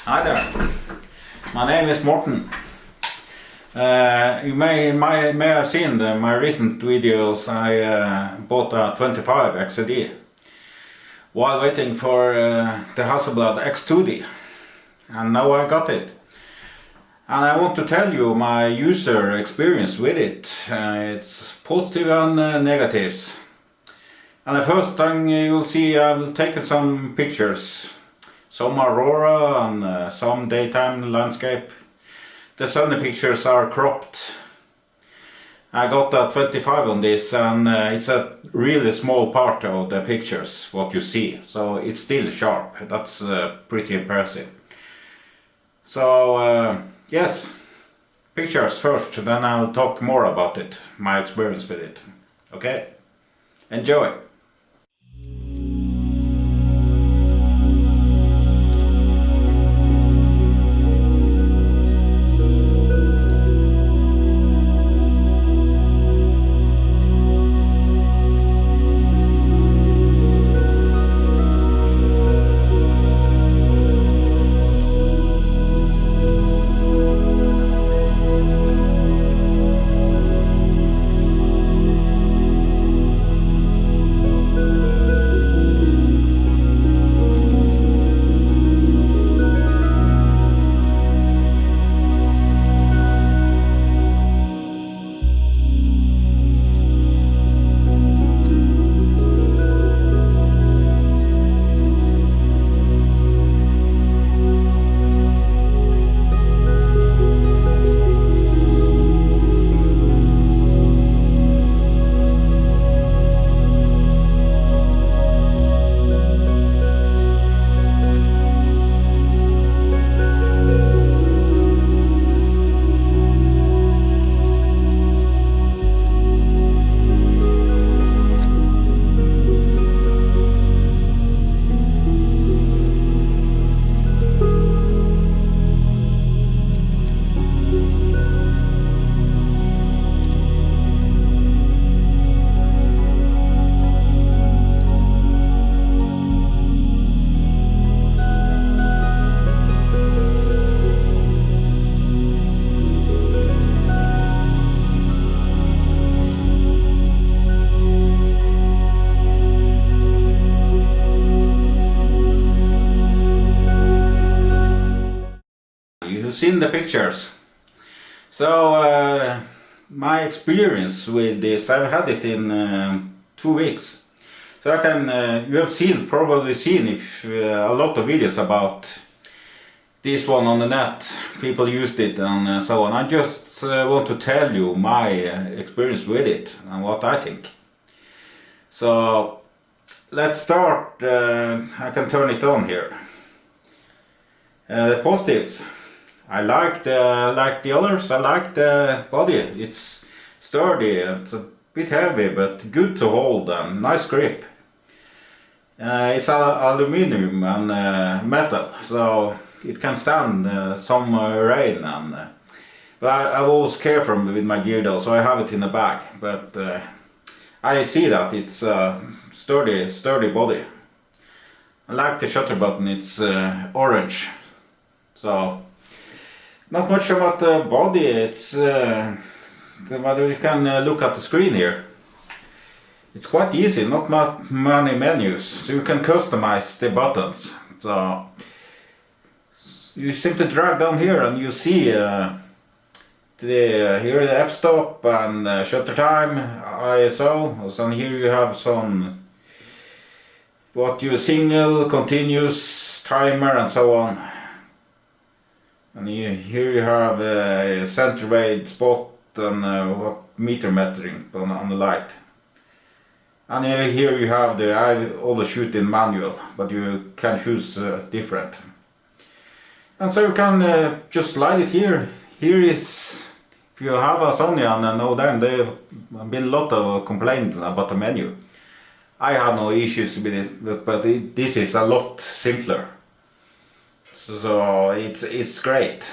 Hi there, my name is Morten. You may have seen my recent videos. I bought a 25 x2d while waiting for the Hasselblad x2d, and now I got it. And I want to tell you my user experience with it. It's positive and negatives. And the first thing you'll see, I've taken some pictures. Some aurora and some daytime landscape. The sunny pictures are cropped. I got a 25 on this, and it's a really small part of the pictures what you see. So it's still sharp. That's pretty impressive. So yes, pictures first, then I'll talk more about it, my experience with it. Okay? Enjoy! You've seen the pictures. So my experience with this, I've had it in 2 weeks. So I can, you have probably seen if a lot of videos about this one on the net. People used it and so on. I just want to tell you my experience with it and what I think. So let's start. I can turn it on here. The positives. I like the others. I like the body. It's sturdy. It's a bit heavy, but good to hold and nice grip. It's aluminium and metal, so it can stand some rain. But I always care for with my gear though, so I have it in the bag. But I see that it's a sturdy body. I like the shutter button. It's orange, so. Not much about the body. It's but you can look at the screen here. It's quite easy, not many menus, so you can customize the buttons. So you simply drag down here and you see here the f-stop and shutter time, ISO. So here you have some what you signal, continuous, timer, and so on. And here you have a centigrade spot and what meter metering on the light. And here you have I always shoot in manual, but you can choose different. And so you can just slide it here. Here is, if you have a Sony and know them, there have been a lot of complaints about the menu. I have no issues with it, but this is a lot simpler. So it's great.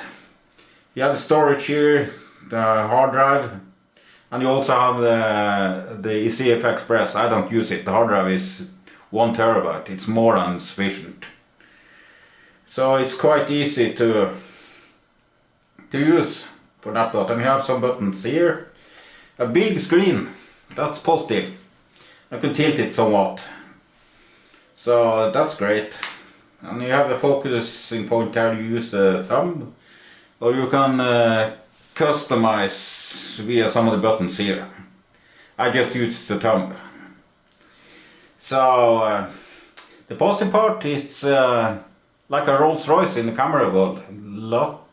You have the storage here, the hard drive, and you also have the ECF Express. I don't use it. The hard drive is 1 terabyte. It's more than sufficient. So it's quite easy to use for that button. You have some buttons here. A big screen, that's positive. I can tilt it somewhat. So that's great. And you have a focusing point here, you use the thumb. Or you can customize via some of the buttons here. I just use the thumb. So the positive part is like a Rolls Royce in the camera world. A lot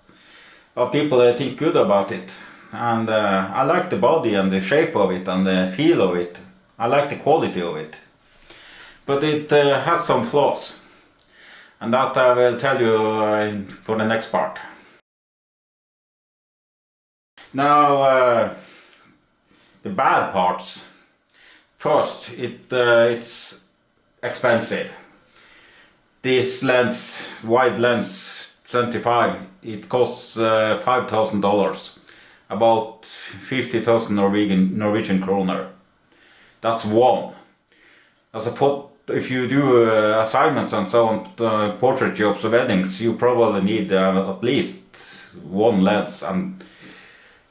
of people think good about it. And I like the body and the shape of it and the feel of it. I like the quality of it. But it has some flaws. And that I will tell you for the next part. Now, the bad parts. First, it's expensive. This lens, wide lens 25, it costs $5,000, about 50,000 Norwegian kroner. That's one. As a if you do assignments and so on, portrait jobs or weddings, you probably need at least one lens and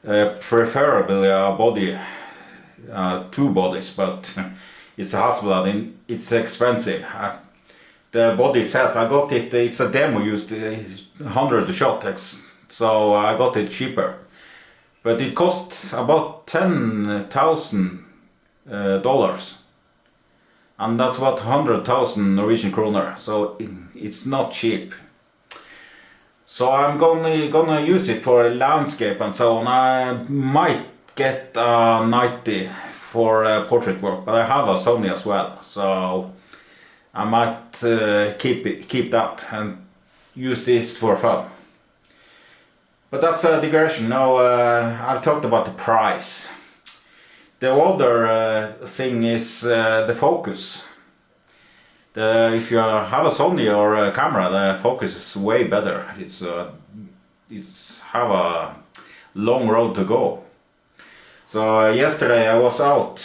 preferably a body, two bodies, but it's a Hasselblad and it's expensive. The body itself, I got it, it's a demo used, 100 shot, so I got it cheaper. But it costs about $10,000. And that's what 100,000 Norwegian kroner, so it's not cheap. So I'm gonna use it for landscape and so on. I might get a 90 for portrait work, but I have a Sony as well, so I might keep that and use this for fun. But that's a digression. Now I've talked about the price. The other thing is the focus. If you have a Sony or a camera, the focus is way better. It's have a long road to go. So yesterday I was out.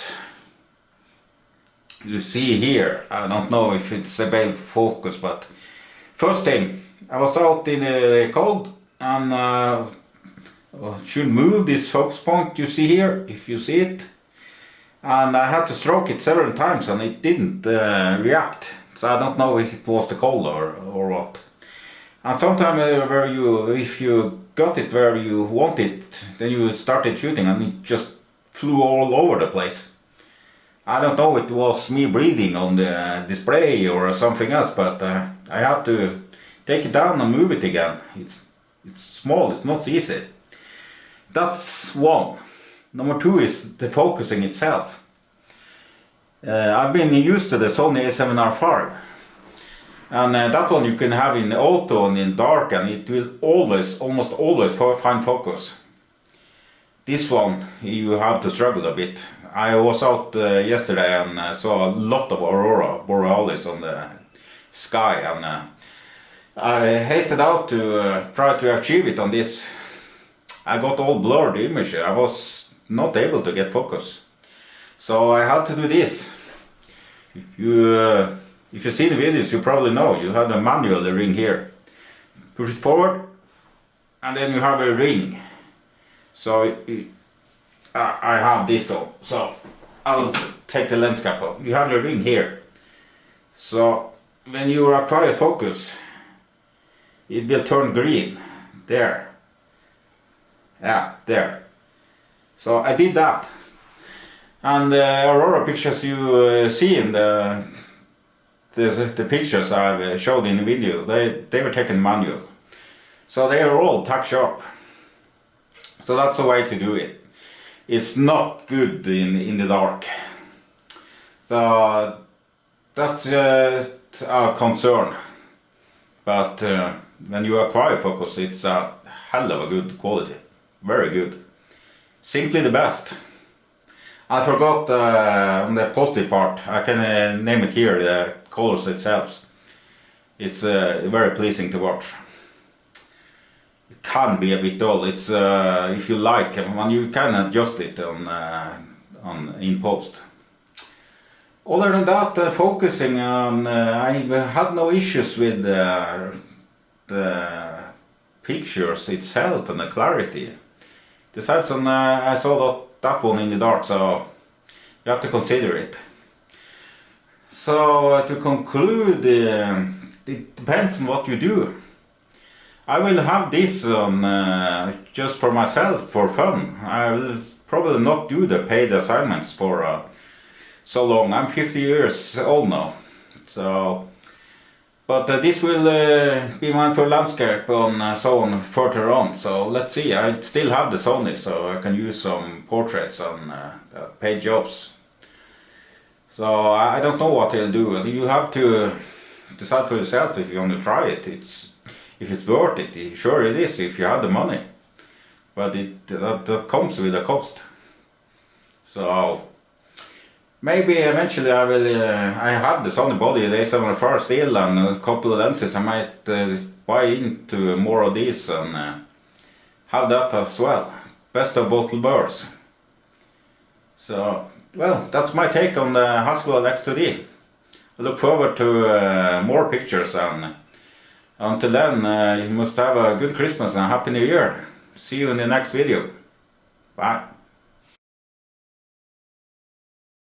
You see here, I don't know if it's about focus, but first thing, I was out in the cold and should move this focus point you see here, if you see it. And I had to stroke it several times and it didn't react. So I don't know if it was the cold or what. And sometimes if you got it where you want it, then you started shooting and it just flew all over the place. I don't know if it was me breathing on the display or something else, but I had to take it down and move it again. It's small, it's not easy. That's one. Number two is the focusing itself. I've been used to the Sony A7R5, and that one you can have in auto and in dark, and it will almost always find focus. This one you have to struggle a bit. I was out yesterday and saw a lot of aurora borealis on the sky, and I hasted out to try to achieve it on this. I got all blurred image. I was not able to get focus, so I had to do this. If you see the videos, you probably know you have a manual ring here. Push it forward, and then you have a ring. So I have this on, so I'll take the lens cap off. You have the ring here. So when you apply focus, it will turn green. There. Yeah, there. So I did that. And the aurora pictures you see in the pictures I've showed in the video, they were taken manual. So they are all tack sharp. So that's the way to do it. It's not good in the dark. So that's a concern. But when you acquire focus, it's a hell of a good quality. Very good. Simply the best. I forgot on the positive part, I can name it here, the colors itself. It's very pleasing to watch. It can be a bit dull. It's if you like, when you can adjust it in post. Other than that, focusing on, I had no issues with the pictures itself and the clarity. The Samsung, I saw that one in the dark, so you have to consider it. So to conclude, it depends on what you do. I will have this on just for myself, for fun. I will probably not do the paid assignments for so long. I'm 50 years old now. So, but this will be mine for landscape and so on further on. So let's see. I still have the Sony, so I can use some portraits on paid jobs. So I don't know what I'll do. You have to decide for yourself if you want to try it. If it's worth it. Sure it is if you have the money, but that comes with a cost. So maybe eventually I will. I have the Sony body, the A7R still, and a couple of lenses. I might buy into more of these and have that as well. Best of both worlds. So, well, that's my take on the Hasselblad x2d. I look forward to more pictures, and until then, you must have a good Christmas and a Happy New Year. See you in the next video. Bye.